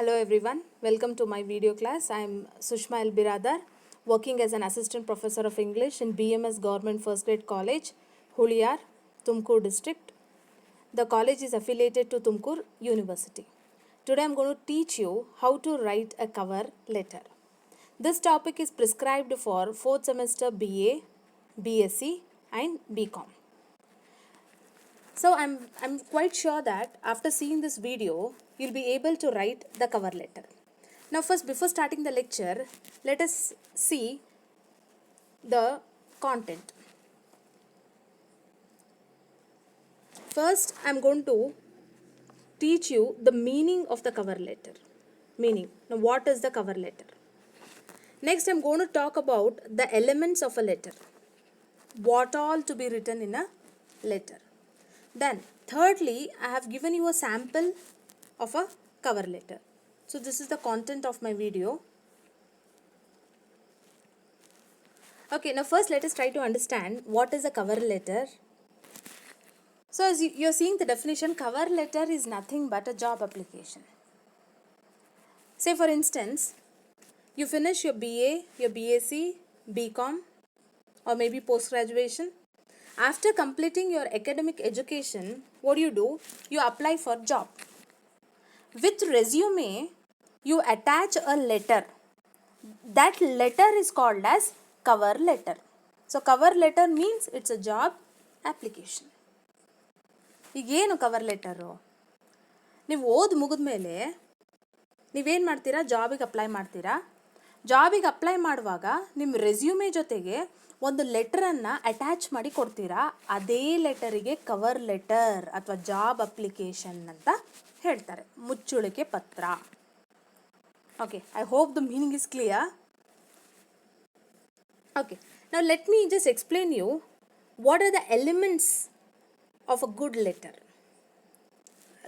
Hello everyone, welcome to my video class. I am Sushma El Biradar, working as an assistant professor of English in BMS Government First Grade College, Huliyar, Tumkur district. The college is affiliated to Tumkur University. Today I am going to teach you how to write a cover letter. This topic is prescribed for 4th semester BA, BSc and BCom. So I'm quite sure that after seeing this video, you'll be able to write the cover letter. Now first, before starting the lecture, let us see the content. First, I'm going to teach you the meaning of the cover letter. Meaning, now what is the cover letter? Next, I'm going to talk about the elements of a letter. What all to be written in a letter. Then, thirdly, I have given you a sample of a cover letter. So, this is the content of my video. Okay, now first let us try to understand what is a cover letter. So, as you're seeing the definition, cover letter is nothing but a job application. Say for instance, you finish your BA, your BSc, BCom or maybe post-graduation. After completing your academic education, what do? You apply for job. With resume, you attach a letter. That letter is called as cover letter. So, cover letter means it's a job application. ಈಗೇನು cover letter? ನೀವು ಓದಿ ಮುಗಿದ ಮೇಲೆ ನೀವೇನು ಮಾಡ್ತೀರಾ? ಜಾಬಿಗೆ apply ಮಾಡ್ತೀರಾ. ಜಾಬಿಗೆ apply ಮಾಡುವಾಗ ನಿಮ್ಮ ರೆಸ್ಯೂಮೆ ಜೊತೆಗೆ ಒಂದು ಲೆಟರನ್ನು ಅಟ್ಯಾಚ್ ಮಾಡಿ ಕೊಡ್ತೀರಾ. ಅದೇ ಲೆಟರಿಗೆ ಕವರ್ ಲೆಟರ್ ಅಥವಾ ಜಾಬ್ ಅಪ್ಲಿಕೇಶನ್ ಅಂತ ಹೇಳ್ತಾರೆ. ಮುಚ್ಚುಳಿಕೆ ಪತ್ರ. Okay, I hope the meaning is clear. Okay, now let me just explain you what are the elements of a good letter.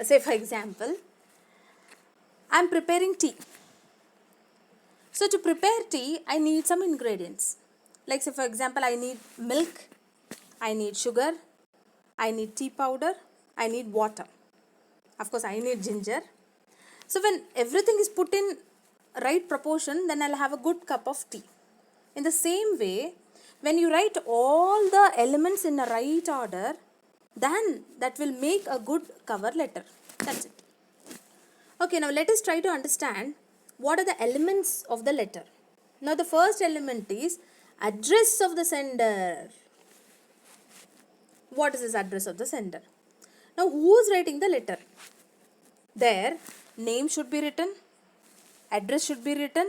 Say for example, I am preparing tea. So to prepare tea, I need some ingredients. Like say for example, I need milk, I need sugar, I need tea powder, I need water. Of course, I need ginger. So when everything is put in right proportion, then I'll have a good cup of tea. In the same way, when you write all the elements in the right order, then that will make a good cover letter. That's it. Okay, now let us try to understand what are the elements of the letter. Now the first element is address of the sender. What is this address of the sender? Now who is writing the letter? Their name should be written, address should be written,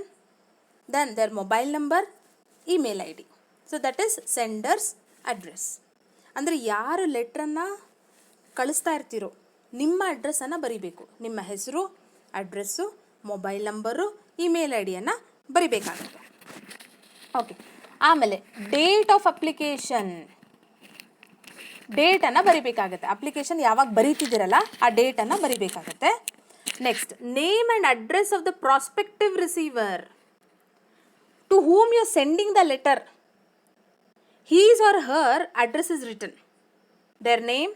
then their mobile number, email ID. So that is sender's address. ಅಂದರೆ ಯಾರು ಲೆಟ್ರನ್ನು ಕಳಿಸ್ತಾ ಇರ್ತೀರೋ ನಿಮ್ಮ ಅಡ್ರೆಸ್ಸನ್ನು ಬರಿಬೇಕು. ನಿಮ್ಮ ಹೆಸರು, address, mobile number, email ಐ ಡಿಯನ್ನು ಬರಿಬೇಕಾಗುತ್ತೆ. ಓಕೆ, ಆಮೇಲೆ ಡೇಟ್ ಆಫ್ ಅಪ್ಲಿಕೇಶನ್, ಡೇಟನ್ನು ಬರಿಬೇಕಾಗುತ್ತೆ. ಅಪ್ಲಿಕೇಶನ್ ಯಾವಾಗ ಬರೀತಿದ್ದೀರಲ್ಲ ಆ ಡೇಟನ್ನು ಬರಿಬೇಕಾಗುತ್ತೆ. Next, name and address of the prospective receiver to whom you are sending the letter. His or her address is written. Their name,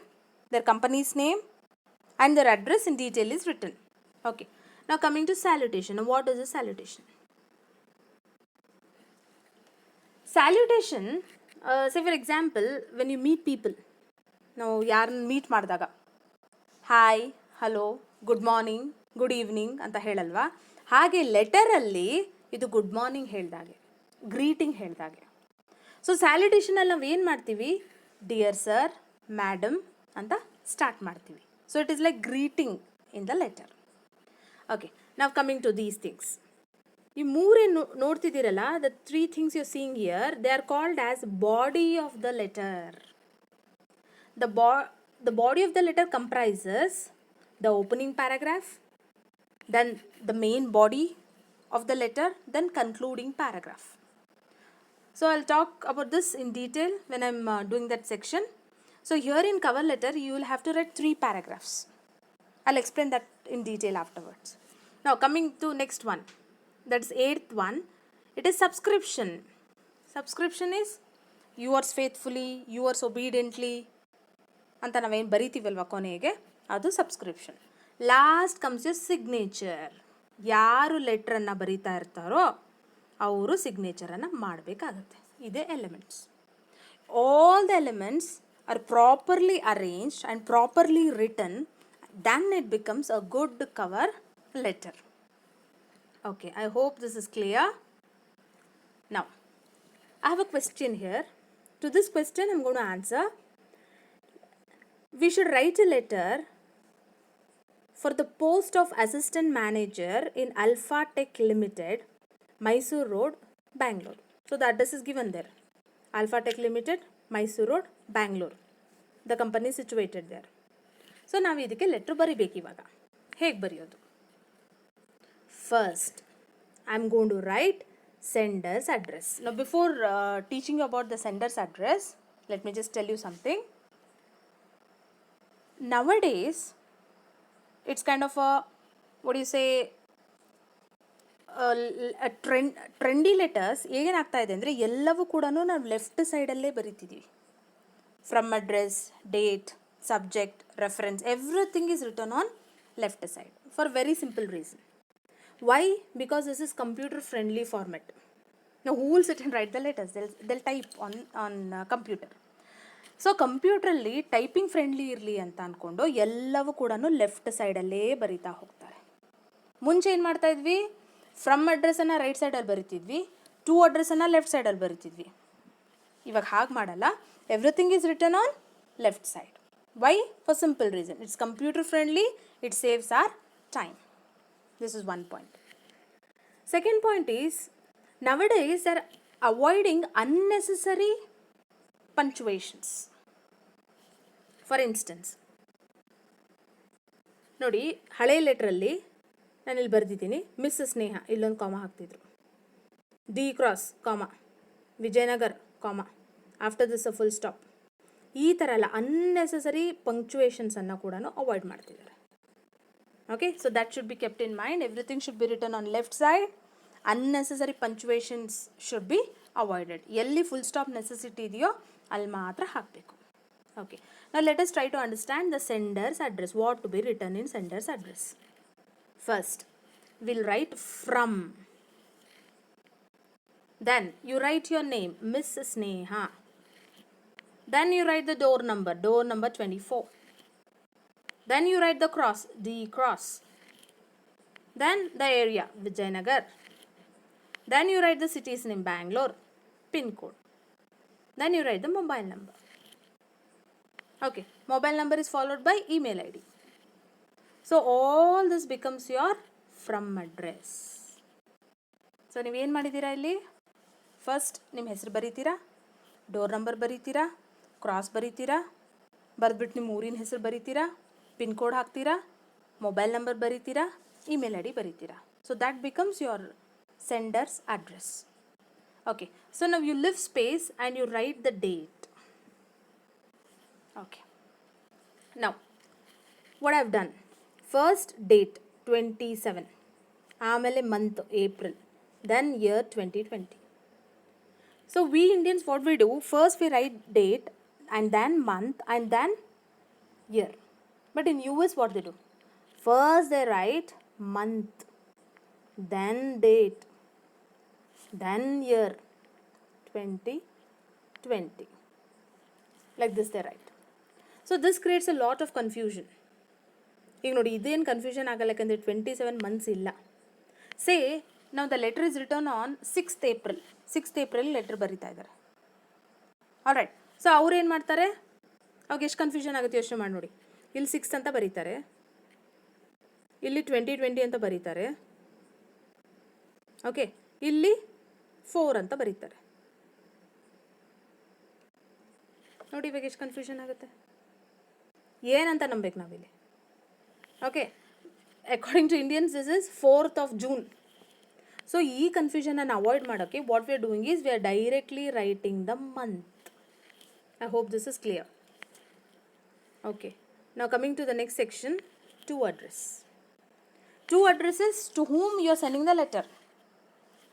their company's name and their address in detail is written. Okay. Now coming to salutation. Now what is a salutation? Salutation, say for example, when you meet people. Now ಯಾರನ್ನ meet ಮಾಡಿದಾಗ hi, hello, good morning, good evening ಅಂತ ಹೇಳಲ್ವಾ? ಹಾಗೆ ಲೆಟರಲ್ಲಿ ಇದು good morning ಹೇಳ್ದಾಗೆ, greeting ಹೇಳ್ದಾಗೆ. So ಸ್ಯಾಲ್ಯುಟೇಷನಲ್ಲಿ ನಾವು ಏನು ಮಾಡ್ತೀವಿ? ಡಿಯರ್ ಸರ್, ಮ್ಯಾಡಮ್ ಅಂತ ಸ್ಟಾರ್ಟ್ ಮಾಡ್ತೀವಿ. So it is like greeting in the letter. Okay, ನಾವು ಕಮಿಂಗ್ ಟು ದೀಸ್ ಥಿಂಗ್ಸ್. ಈ ಮೂರೇನು ನೋಡ್ತಿದ್ದೀರಲ್ಲ, the 3 things you seeing here, they are called as body of the letter. The body of the letter comprises the opening paragraph, then the main body of the letter, then concluding paragraph. So I'll talk about this in detail when I'm doing that section. So here in cover letter, you will have to write 3 paragraphs. I'll explain that in detail afterwards. Now coming to next one, that's 8th one. It is subscription. Subscription is yours faithfully, yours obediently ಅಂತ ನಾವೇನು ಬರಿತೀವಲ್ವ ಕೊನೆಗೆ, ಅದು subscription. Last comes your signature. ಯಾರು ಲೆಟ್ರನ್ನು ಬರೀತಾ ಇರ್ತಾರೋ ಅವರು ಸಿಗ್ನೇಚರನ್ನು ಮಾಡಬೇಕಾಗತ್ತೆ. ಇದೇ elements. All the elements are properly arranged and properly written, then it becomes a good cover letter. Okay, I hope this is clear. Now, I have a question here. To this question, I'm going to answer. We should write a letter for the post of assistant manager in Alpha Tech Limited, Mysore Road, Bangalore. So the address is given there. Alpha Tech Limited, Mysore Road, Bangalore. The company is situated there. So ನಾವು ಇದಕ್ಕೆ letter ಬರಿಬೇಕು. ಇವಾಗ ಹೇಗೆ ಬರೆಯೋದು? First I am going to write sender's address. ನಾವು before teaching you about the sender's address, let me just tell you something. Nowadays, it's kind of a, what do you say, trendy letters ಏನಾಗ್ತಾ ಇದೆ ಅಂದರೆ ಎಲ್ಲವೂ ಕೂಡ ನಾವು left ಸೈಡಲ್ಲೇ ಬರಿತಿದ್ದೀವಿ. From address, date, subject, reference, everything is written on left side for very simple reason. Why? Because this is computer friendly format. Now who will sit and write the letters? They'll type on computer. So ಕಂಪ್ಯೂಟ್ರಲ್ಲಿ typing friendly ಇರಲಿ ಅಂತ ಅಂದ್ಕೊಂಡು ಎಲ್ಲವೂ ಕೂಡ left ಸೈಡಲ್ಲೇ ಬರಿತಾ ಹೋಗ್ತಾರೆ. ಮುಂಚೆ ಏನು ಮಾಡ್ತಾ ಇದ್ವಿ? ಫ್ರಮ್ ಅಡ್ರೆಸ್ಸನ್ನು ರೈಟ್ ಸೈಡಲ್ಲಿ ಬರಿತಿದ್ವಿ, ಟು ಅಡ್ರೆಸ್ಸನ್ನು ಲೆಫ್ಟ್ ಸೈಡಲ್ಲಿ ಬರಿತಿದ್ವಿ. ಇವಾಗ ಹಾಗೆ ಮಾಡಲ್ಲ. Everything is written on left side. Why? For simple reason. It's computer friendly. It saves our time. This is one point. Second point is, nowadays they're avoiding unnecessary punctuations. For instance, ನೋಡಿ, ಹಳೆ ಲೆಟ್ರಲ್ಲಿ ನಾನು ಇಲ್ಲಿ ಬರೆದಿದ್ದೀನಿ miss ಸ್ನೇಹ, ಇಲ್ಲೊಂದು ಕಾಮ ಹಾಕ್ತಿದ್ರು. The cross comma, Vijayanagar comma, after this a full stop. ಈ ಥರ ಎಲ್ಲ ಅನ್ನೆಸೆಸರಿ ಪಂಕ್ಚುಯೇಷನ್ಸನ್ನು ಕೂಡ ಅವಾಯ್ಡ್ ಮಾಡ್ತಿದ್ದಾರೆ. Okay, so that should be kept in mind. Everything should be written on left side. Unnecessary punctuations should be avoided. ಎಲ್ಲಿ full stop necessity ಇದೆಯೋ ಅಲ್ಲಿ ಮಾತ್ರ ಹಾಕಬೇಕು. ಓಕೆ, ನಾವು let us try to understand the sender's address. What to be written in sender's address? First will write from. Then you write your name, miss Sneha. Then you write the door number 24. Then you write the cross, the cross. Then the area, Vijayanagar. Then you write the city's name, Bangalore, pin code. Then you write the mobile number. Okay, mobile number is followed by email ID. So all this becomes your from address. So ನೀವೇನು ಮಾಡಿದ್ದೀರಾ ಇಲ್ಲಿ? First ನಿಮ್ಮ ಹೆಸರು ಬರೀತೀರಾ, door number ಬರೀತೀರಾ, cross ಬರೀತೀರಾ, ಬರೆದ್ಬಿಟ್ಟು ನಿಮ್ಮ ಊರಿನ ಹೆಸರು ಬರೀತೀರಾ, ಪಿನ್ ಕೋಡ್ ಹಾಕ್ತೀರಾ, ಮೊಬೈಲ್ ನಂಬರ್ ಬರೀತೀರಾ, ಇಮೇಲ್ ಐ ಡಿ ಬರೀತೀರಾ. So that becomes your sender's address. Okay, so ನಾವು you live space and you write the date. Okay, now what have done? First date 27, ಆಮೇಲೆ month April, then year 2020. So we Indians, what we do, first we write date and then month and then year. But in US what they do? First they write month, then date, then year 2020. Like this they write. So this creates a lot of confusion. ಈಗ ನೋಡಿ, ಇದೇನು confusion ಆಗಲ್ಲ, ಯಾಕಂದರೆ 27 months ಇಲ್ಲ. ಸೇ ನಾವು the letter is written on 6th April. 6th April letter ಬರೀತಾ ಇದ್ದಾರೆ. All right. So ಅವ್ರು ಏನು ಮಾಡ್ತಾರೆ? ಅವಾಗ ಎಷ್ಟು ಕನ್ಫ್ಯೂಷನ್ ಆಗುತ್ತೆ ಯೋಚನೆ ಮಾಡಿ ನೋಡಿ. ಇಲ್ಲಿ 6 ಅಂತ ಬರೀತಾರೆ, ಇಲ್ಲಿ 2020 ಅಂತ ಬರೀತಾರೆ. ಓಕೆ, ಇಲ್ಲಿ 4 ಅಂತ ಬರೀತಾರೆ. ನೋಡಿ ಇವಾಗ ಎಷ್ಟು ಕನ್ಫ್ಯೂಷನ್ ಆಗುತ್ತೆ. ಏನಂತ ನಂಬೇಕು ನಾವಿಲ್ಲಿ? Okay, according to Indians this is 4th of June. So ಈ ಕನ್ಫ್ಯೂಷನನ್ನು ಅವಾಯ್ಡ್ ಮಾಡೋಕ್ಕೆ what we are doing is we are directly writing the month. I hope this is clear. Okay, now coming to the next section, to address. To addresses to whom you are sending the letter.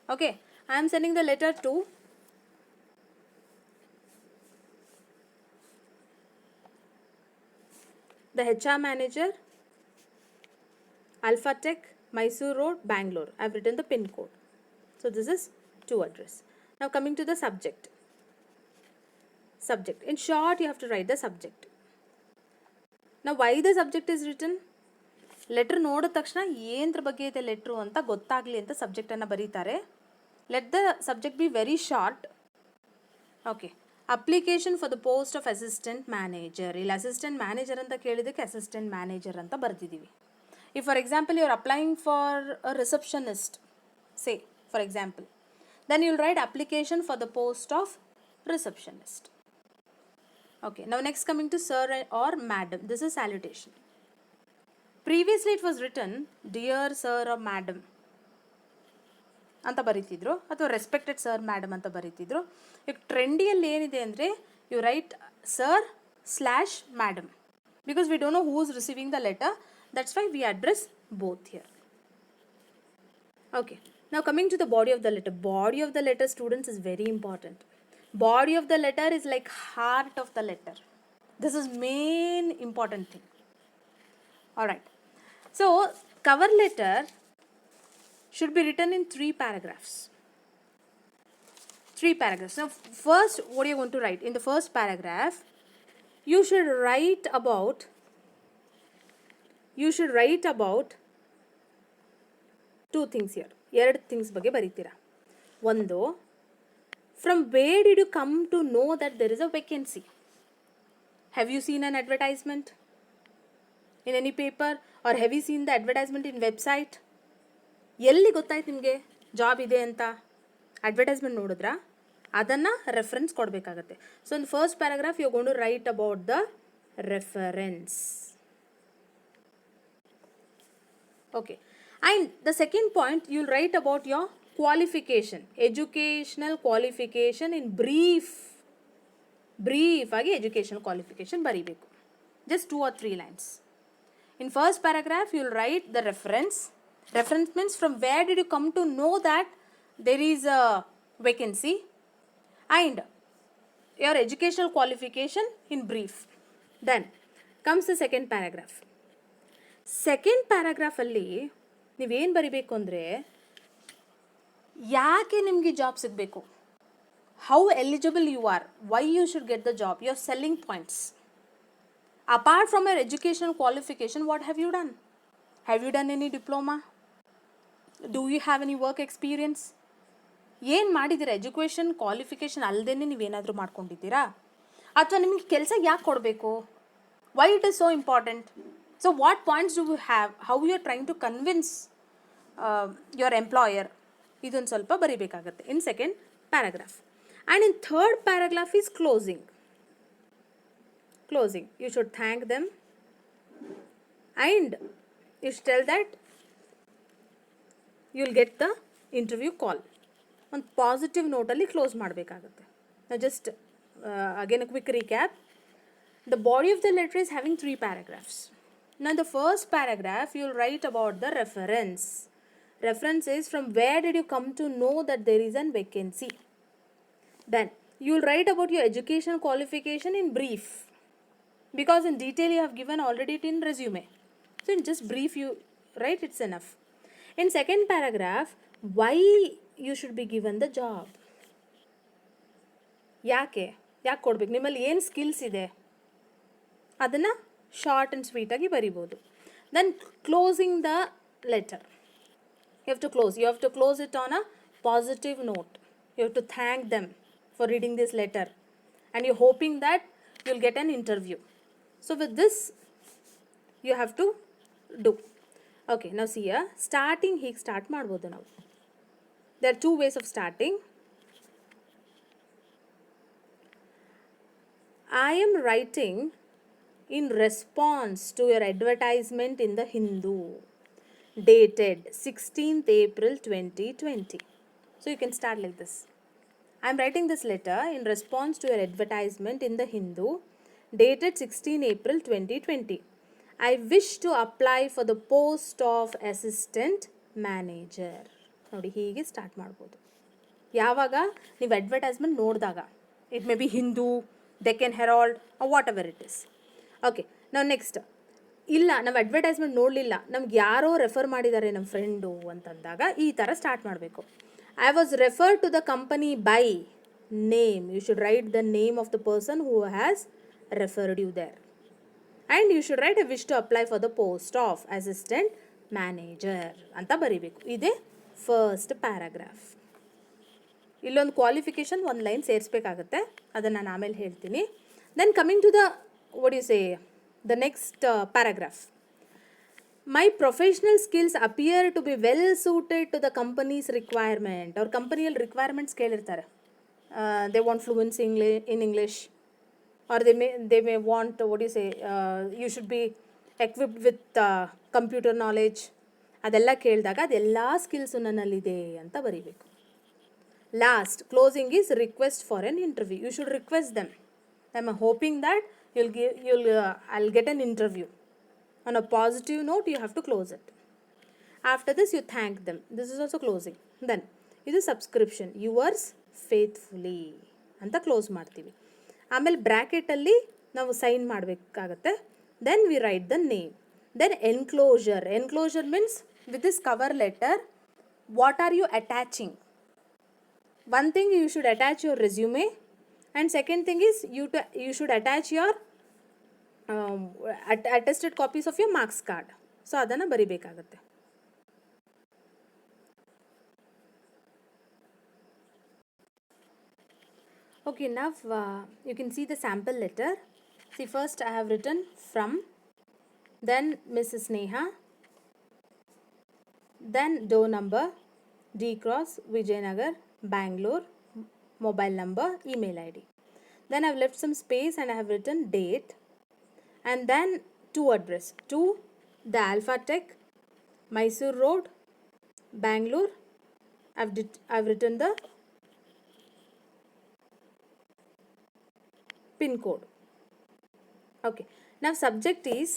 Okay, I am sending the letter to the HR manager, Alpha Tech, Mysore Road, Bangalore. I've written the pin code. So this is to address. Now coming to the subject. Subject. In short, you have to write the subject. Now why the subject is written? Letter ನೋಡಿದ ತಕ್ಷಣ ಏನರ ಬಗ್ಗೆ ಇದೆ letter ಅಂತ ಗೊತ್ತಾಗಲಿ ಅಂತ ಸಬ್ಜೆಕ್ಟನ್ನು ಬರೀತಾರೆ. Let the subject be very short. Okay. Application for the post of assistant manager. ಇಲ್ಲಿ ಅಸಿಸ್ಟೆಂಟ್ ಮ್ಯಾನೇಜರ್ ಅಂತ ಕೇಳಿದ್ದಕ್ಕೆ ಅಸಿಸ್ಟೆಂಟ್ ಮ್ಯಾನೇಜರ್ ಅಂತ ಬರ್ತಿದ್ದೀವಿ. If for example you are applying for a receptionist, say for example, then you will write application for the post of receptionist. Okay, now next coming to sir or madam. This is salutation. Previously it was written dear sir or madam ಅಂತ ಬರೀತಿದ್ರು, ಅಥವಾ respected sir madam ಅಂತ ಬರೀತಿದ್ರು. ಈಗ ಟ್ರೆಂಡಿಯಲ್ಲಿ ಏನಿದೆ ಅಂದರೆ you write sir slash madam, because we don't know who is receiving the letter. That's why we address both here. Okay. Now coming to the body of the letter. Body of the letter, students, is very important. Body of the letter is like heart of the letter. This is main important thing. Alright. So cover letter should be written in 3 paragraphs. 3 paragraphs. Now first, what are you going to write? In the first paragraph, you should write about two things here. ಎರಡು things ಬಗ್ಗೆ ಬರೀತೀರಾ. ಒಂದು, from where did you come to know that there is a vacancy? Have you seen an advertisement in any paper, or have you seen the advertisement in website? ಎಲ್ಲಿ ಗೊತ್ತಾಯ್ತು ನಿಮಗೆ job ಇದೆ ಅಂತ? Advertisement ನೋಡಿದ್ರಾ? ಅದನ್ನು ರೆಫರೆನ್ಸ್ ಕೊಡಬೇಕಾಗತ್ತೆ. So in first paragraph you gone to write about the reference. Okay, and the second point, you'll write about your qualification, educational qualification in brief agi educational qualification baribeku, just 2 or 3 lines. In first paragraph you'll write the reference means from where did you come to know that there is a vacancy, and your educational qualification in brief. Then comes the second paragraph. Second ಪ್ಯಾರಾಗ್ರಾಫಲ್ಲಿ ನೀವೇನು ಬರಿಬೇಕು ಅಂದರೆ, ಯಾಕೆ ನಿಮಗೆ job ಸಿಗಬೇಕು, how eligible you are, why you should get the job, your selling points. Apart from your educational qualification, what have you done? Have you done any diploma? Do you have any work experience? ಏನು ಮಾಡಿದ್ದೀರಾ? Education qualification ಅಲ್ಲದೇ ನೀವೇನಾದರೂ ಮಾಡ್ಕೊಂಡಿದ್ದೀರಾ? ಅಥವಾ ನಿಮಗೆ ಕೆಲಸ ಯಾಕೆ ಕೊಡಬೇಕು? Why it is so important? So what points do you have? How you are trying to convince your employer? ಇದೊಂದು ಸ್ವಲ್ಪ ಬರಿಬೇಕಾಗತ್ತೆ in second paragraph. And in third paragraph is closing. You should thank them and you should tell that you will get the interview call. ಒಂದು positive ನೋಟಲ್ಲಿ close ಮಾಡಬೇಕಾಗತ್ತೆ. Now just again a quick recap. The body of the letter is having 3 paragraphs. Now in the first paragraph you will write about the reference. Reference is from where did you come to know that there is a vacancy. Then you will write about your educational qualification in brief, because in detail you have given already it in resume. So in just brief you write, it's enough. In second paragraph, why you should be given the job. ಯಾಕೆ ಕೊಡ್ಬೇಕು, ನಿಮ್ಮಲ್ಲಿ ಏನು skills ಇದೆ ಅದನ್ನು short and ಸ್ವೀಟಾಗಿ ಬರಿಬೋದು. Then closing the letter, you have to close it on a positive note. You have to thank them for reading this letter and you're hoping that you'll get an interview. So with this you have to do. Okay, now see here, starting hege start ಮಾಡ್ಬೋದು ನಾವು. There are 2 ways of starting. I am writing in response to your advertisement in the Hindu, dated 16th April 2020. So you can start like this. I am writing this letter in response to your advertisement in the Hindu, dated 16 April 2020. I wish to apply for the post of assistant manager. ನೋಡಿ, ಹೀಗೆ start ಮಾಡ್ಬೋದು. ಯಾವಾಗ ನೀವು advertisement ನೋಡಿದಾಗ, it may be Hindu, Deccan herald, or whatever it is. Okay, now next, ಇಲ್ಲ ನಾವು advertisement ನೋಡಲಿಲ್ಲ, ನಮ್ಗೆ ಯಾರೋ ರೆಫರ್ ಮಾಡಿದ್ದಾರೆ ನಮ್ಮ ಫ್ರೆಂಡು ಅಂತಂದಾಗ ಈ ಥರ ಸ್ಟಾರ್ಟ್ ಮಾಡಬೇಕು. I was referred to the company by name. You should write the name of the person who has referred you there. And you should write a wish to apply for the post of assistant manager ಅಂತ ಬರೀಬೇಕು. ಇದೇ first paragraph. ಇಲ್ಲೊಂದು qualification ಒಂದು line ಸೇರಿಸ್ಬೇಕಾಗತ್ತೆ, ಅದನ್ನು ನಾನು ಆಮೇಲೆ ಹೇಳ್ತೀನಿ. Then coming to the what you say the next paragraph. My professional skills appear to be well suited to the company's requirement. ಅವ್ರ ಕಂಪನಿಯಲ್ಲಿ ರಿಕ್ವೈರ್ಮೆಂಟ್ಸ್ ಕೇಳಿರ್ತಾರೆ. They want fluency in English, or they may want what do you say you should be equipped with computer knowledge. ಅದೆಲ್ಲ ಕೇಳಿದಾಗ ಅದೆಲ್ಲ skills ನನ್ನಲ್ಲಿದೆ ಅಂತ ಬರೀಬೇಕು. Last closing is request for an interview. You should request them. I am hoping that I'll get an interview. On a positive note, you have to close it. After this, you thank them. This is also closing. Then ಇದು subscription, yours faithfully ಅಂತ close ಮಾಡ್ತೀವಿ. ಆಮೇಲೆ ಬ್ರ್ಯಾಕೆಟಲ್ಲಿ ನಾವು sign ಮಾಡಬೇಕಾಗತ್ತೆ. Then we write the name. Then enclosure. Enclosure means with this cover letter what are you attaching. One thing you should attach your resume, and second thing is you should attach your attested copies of your marks card. So ಅದನ್ನು ಬರಿಬೇಕಾಗತ್ತೆ. Okay, now you can see the sample letter. See, first I have written from, then Mrs. Neha, then door number, D Cross, Vijayanagar, Bangalore, mobile number, email ID. Then I have left some space and I have written date, and then to address, to the Alpha Tech, Mysore Road, Bangalore. I've written the pin code. Okay, now subject is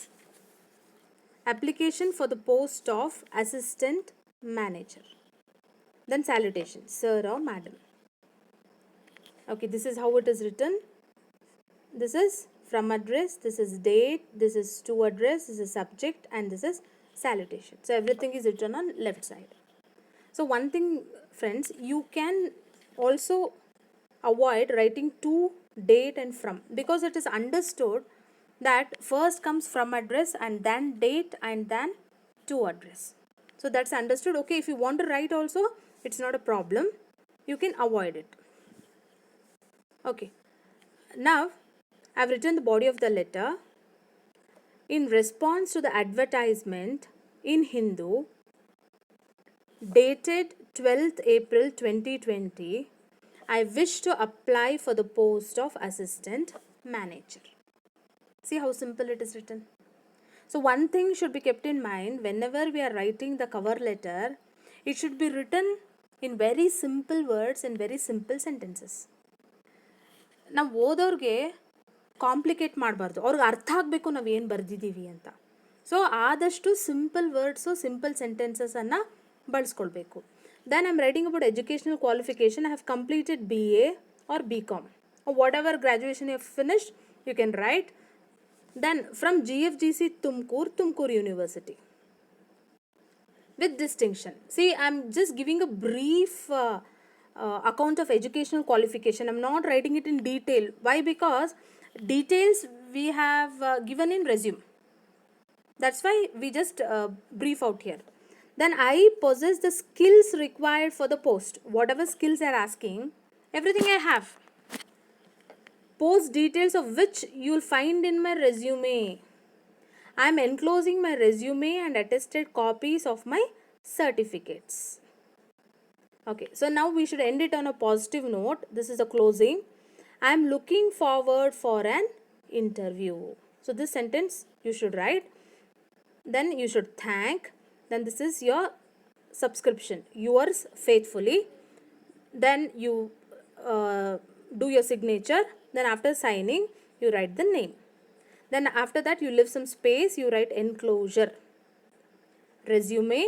application for the post of assistant manager. Then salutation, sir or madam. Okay, this is how it is written. This is from address, this is date, this is to address, this is subject, and this is salutation. So everything is written on left side. So one thing, friends, you can also avoid writing to, date and from, because it is understood that first comes from address and then date and then to address. So that's understood. Okay, if you want to write also, it's not a problem, you can avoid it. Okay, now I've written the body of the letter. In response to the advertisement in Hindu dated 12th April 2020, I wish to apply for the post of assistant manager. See how simple it is written. So one thing should be kept in mind whenever we are writing the cover letter, it should be written in very simple words and very simple sentences. ನಾವು ಓದೋರಿಗೆ complicate ಮಾಡಬಾರ್ದು, ಅವ್ರಿಗೆ ಅರ್ಥ ಆಗಬೇಕು ನಾವು ಏನು ಬರೆದಿದ್ದೀವಿ ಅಂತ. So ಆದಷ್ಟು simple words, simple ಸೆಂಟೆನ್ಸಸನ್ನು ಬಳಸ್ಕೊಳ್ಬೇಕು. Then I'm writing about educational qualification. I have completed BA or BCom or whatever graduation you have finished, you can write. Then from GFGC Tumkur University with distinction. See, I'm just giving a brief account of educational qualification. I'm not writing it in detail. Why? Because details we have given in resume. That's why we just brief out here. Then I possess the skills required for the post. Whatever skills they are asking, everything I have. Post details of which you will find in my resume. I am enclosing my resume and attested copies of my certificates. Okay, so now we should end it on a positive note. This is a closing. I am looking forward for an interview. So this sentence you should write. Then you should thank. Then this is your subscription, yours faithfully. Then you do your signature. Then after signing, you write the name. Then after that, you leave some space, you write enclosure, resume,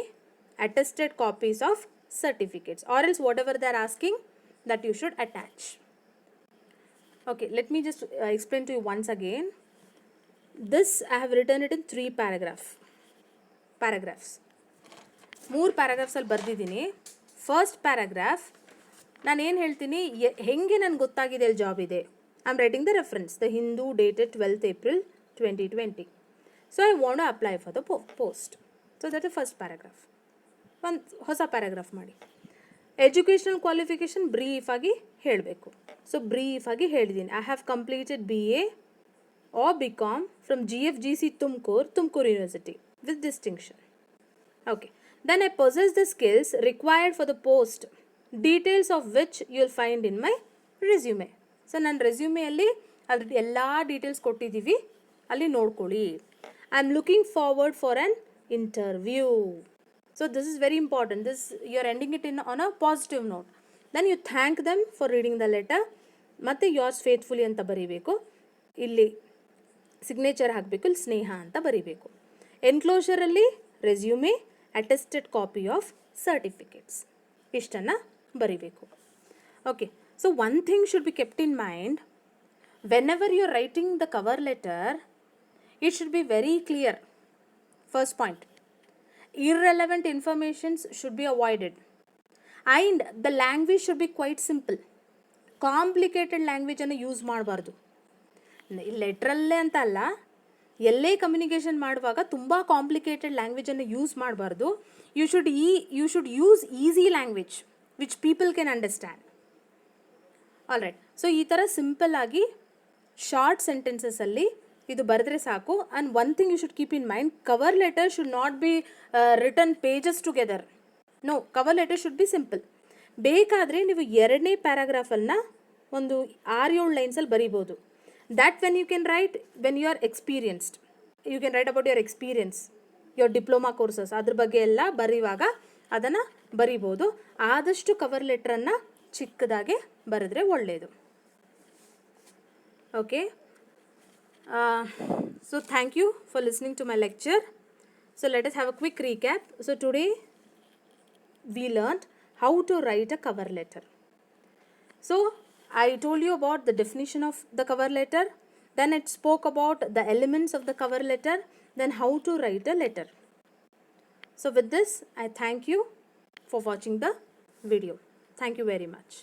attested copies of certificates, or else whatever they are asking, that you should attach. Okay, let me just explain to you once again. This I have written it in 3 paragraphs. 3 ಪ್ಯಾರಾಗ್ರಾಫ್ಸಲ್ಲಿ ಬರೆದಿದ್ದೀನಿ. First paragraph ನಾನು ಏನು ಹೇಳ್ತೀನಿ, ಹೆಂಗೆ ನನಗೆ ಗೊತ್ತಾಗಿದೆ ಅಲ್ಲಿ job ಇದೆ. I am writing the reference, the Hindu dated 12th April 2020. So I want to apply for the post. So that is first paragraph. ಒಂದು ಹೊಸ ಪ್ಯಾರಾಗ್ರಾಫ್ ಮಾಡಿ. ಎಜುಕೇಷನಲ್ ಕ್ವಾಲಿಫಿಕೇಷನ್ ಬ್ರೀಫಾಗಿ ಹೇಳಬೇಕು. ಸೊ ಬ್ರೀಫಾಗಿ ಹೇಳಿದ್ದೀನಿ, I have completed BA or BCom from GFGC Tumkur University with distinction. Okay. Then I possess the skills required for the post, details of which you will find in my resume. So ನನ್ನ ರೆಸ್ಯೂಮೆಯಲ್ಲಿ ಅದ್ರ ಎಲ್ಲ details ಕೊಟ್ಟಿದ್ದೀವಿ, ಅಲ್ಲಿ ನೋಡ್ಕೊಳ್ಳಿ. I am looking forward for on interview. So this is very important. This you are ending it on a positive note. Then you thank them for reading the letter. ಮತ್ತು yours faithfully ಅಂತ ಬರೀಬೇಕು. ಇಲ್ಲಿ signature ಹಾಕಬೇಕು, ಇಲ್ಲಿ ಸ್ನೇಹ ಅಂತ ಬರೀಬೇಕು. ಎನ್ಕ್ಲೋಷರಲ್ಲಿ resume, attested copy of certificates, ಇಷ್ಟನ್ನು ಬರೀಬೇಕು. Okay. So one thing should be kept in mind, whenever you are writing the cover letter, it should be very clear. First point, irrelevant informations should be avoided and the language should be quite simple. Complicated ಲ್ಯಾಂಗ್ವೇಜನ್ನು use ಮಾಡಬಾರ್ದು. ಲೆಟ್ರಲ್ಲೇ ಅಂತ ಅಲ್ಲ, ಎಲ್ಲೇ communication ಮಾಡುವಾಗ ತುಂಬ complicated ಲ್ಯಾಂಗ್ವೇಜನ್ನು use ಮಾಡಬಾರ್ದು. You should use easy language which people can understand. All right. So ಈ ಥರ ಸಿಂಪಲ್ ಆಗಿ ಶಾರ್ಟ್ ಸೆಂಟೆನ್ಸಸ್ಸಲ್ಲಿ ಇದು ಬರೆದ್ರೆ ಸಾಕು. And one thing you should keep in mind, cover letter should not be written pages together. No, cover letter should be simple. ಬೇಕಾದರೆ ನೀವು 2ನೇ ಪ್ಯಾರಾಗ್ರಾಫನ್ನು ಒಂದು 6-7 ಲೈನ್ಸಲ್ಲಿ ಬರೀಬೋದು. That when you can write, when you are experienced, you can write about your experience, your diploma courses, ಅದ್ರ ಬಗ್ಗೆ ಎಲ್ಲ ಬರೆಯುವಾಗ ಅದನ್ನು ಬರಿಬೋದು. ಆದಷ್ಟು ಕವರ್ ಲೆಟ್ರನ್ನು ಚಿಕ್ಕದಾಗೆ ಬರೆದ್ರೆ ಒಳ್ಳೆಯದು. Okay. So thank you for listening to my lecture. So let us have a quick recap. So today we learned how to write a cover letter. So I told you about the definition of the cover letter, then it spoke about the elements of the cover letter, then how to write a letter. So with this, I thank you for watching the video. Thank you very much.